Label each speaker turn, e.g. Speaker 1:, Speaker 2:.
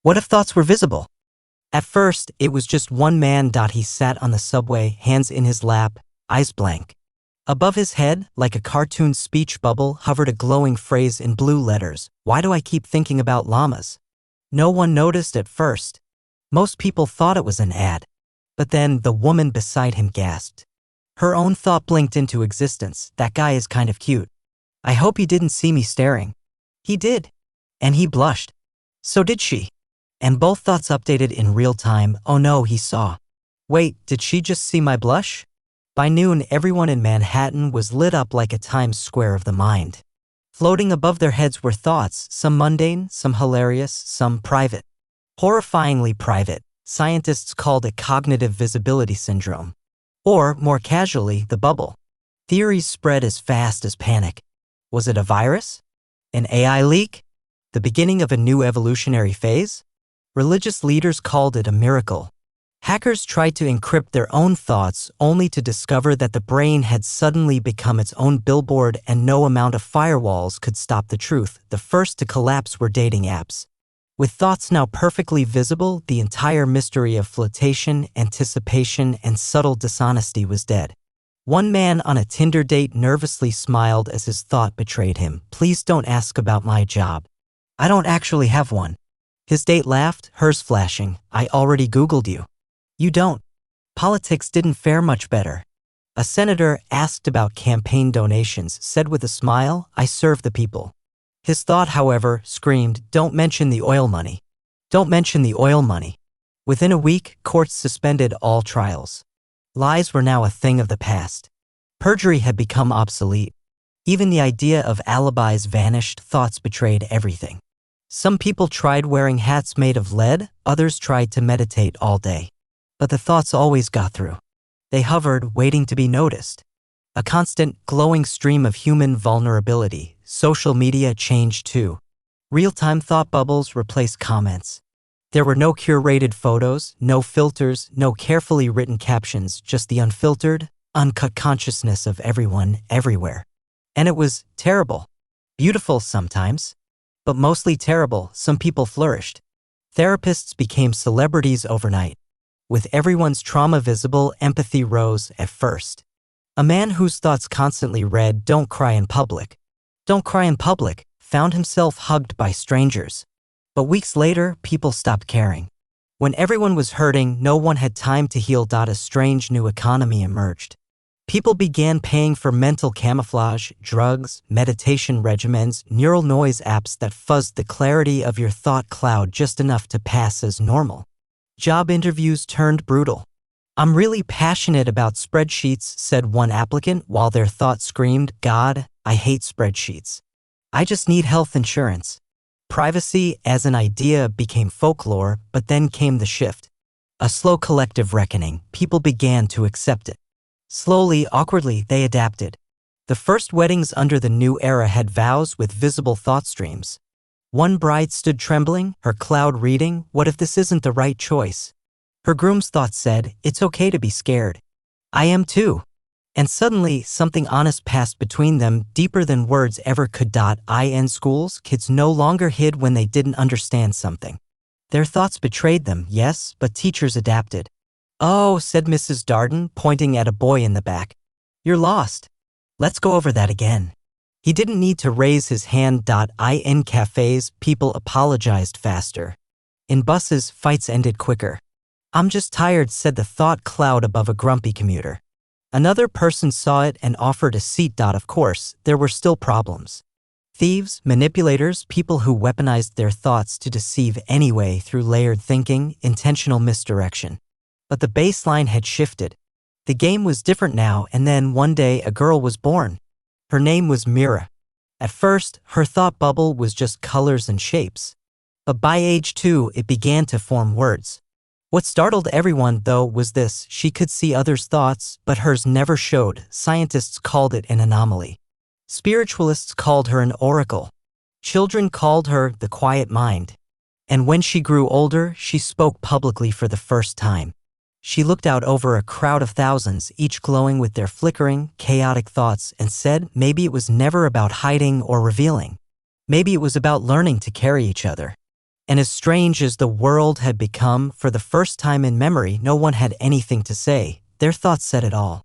Speaker 1: What if thoughts were visible? At first, it was just one man. He sat on the subway, hands in his lap, eyes blank. Above his head, like a cartoon speech bubble, hovered a glowing phrase in blue letters. Why do I keep thinking about llamas? No one noticed at first. Most people thought it was an ad. But then the woman beside him gasped. Her own thought blinked into existence. That guy is kind of cute. I hope he didn't see me staring. He did. And he blushed. So did she. And both thoughts updated in real time. Oh no, he saw. Wait, did she just see my blush? By noon, everyone in Manhattan was lit up like a Times Square of the mind. Floating above their heads were thoughts, some mundane, some hilarious, some private. Horrifyingly private. Scientists called it cognitive visibility syndrome. Or, more casually, the bubble. Theories spread as fast as panic. Was it a virus? An AI leak? The beginning of a new evolutionary phase? Religious leaders called it a miracle. Hackers tried to encrypt their own thoughts only to discover that the brain had suddenly become its own billboard and no amount of firewalls could stop the truth. The first to collapse were dating apps. With thoughts now perfectly visible, the entire mystery of flirtation, anticipation, and subtle dishonesty was dead. One man on a Tinder date nervously smiled as his thought betrayed him. Please don't ask about my job. I don't actually have one. His date laughed, hers flashing. I already Googled you. You don't. Politics didn't fare much better. A senator, asked about campaign donations, said with a smile, I serve the people. His thought, however, screamed, don't mention the oil money. Don't mention the oil money. Within a week, courts suspended all trials. Lies were now a thing of the past. Perjury had become obsolete. Even the idea of alibis vanished. Thoughts betrayed everything. Some people tried wearing hats made of lead, others tried to meditate all day. But the thoughts always got through. They hovered, waiting to be noticed. A constant, glowing stream of human vulnerability. Social media changed too. Real-time thought bubbles replaced comments. There were no curated photos, no filters, no carefully written captions, just the unfiltered, uncut consciousness of everyone, everywhere. And it was terrible. Beautiful sometimes. But mostly terrible. Some people flourished. Therapists became celebrities overnight. With everyone's trauma visible, empathy rose at first. A man whose thoughts constantly read, don't cry in public. Don't cry in public, found himself hugged by strangers. But weeks later, people stopped caring. When everyone was hurting, no one had time to heal. A strange new economy emerged. People began paying for mental camouflage, drugs, meditation regimens, neural noise apps that fuzzed the clarity of your thought cloud just enough to pass as normal. Job interviews turned brutal. I'm really passionate about spreadsheets, said one applicant while their thought screamed, God, I hate spreadsheets. I just need health insurance. Privacy as an idea became folklore, but then came the shift. A slow collective reckoning. People began to accept it. Slowly, awkwardly, they adapted. The first weddings under the new era had vows with visible thought streams. One bride stood trembling, her cloud reading, what if this isn't the right choice? Her groom's thought said, it's okay to be scared. I am too. And suddenly, something honest passed between them, deeper than words ever could. In schools, kids no longer hid when they didn't understand something. Their thoughts betrayed them, yes, but teachers adapted. Oh, said Mrs. Darden, pointing at a boy in the back. You're lost. Let's go over that again. He didn't need to raise his hand. In cafes, people apologized faster. In buses, fights ended quicker. I'm just tired, said the thought cloud above a grumpy commuter. Another person saw it and offered a seat. Of course, there were still problems. Thieves, manipulators, people who weaponized their thoughts to deceive anyway through layered thinking, intentional misdirection. But the baseline had shifted. The game was different now, and then one day a girl was born. Her name was Mira. At first, her thought bubble was just colors and shapes. But by age 2, it began to form words. What startled everyone, though, was this: she could see others' thoughts, but hers never showed. Scientists called it an anomaly. Spiritualists called her an oracle. Children called her the quiet mind. And when she grew older, she spoke publicly for the first time. She looked out over a crowd of thousands, each glowing with their flickering, chaotic thoughts, and said maybe it was never about hiding or revealing. Maybe it was about learning to carry each other. And as strange as the world had become, for the first time in memory, no one had anything to say. Their thoughts said it all.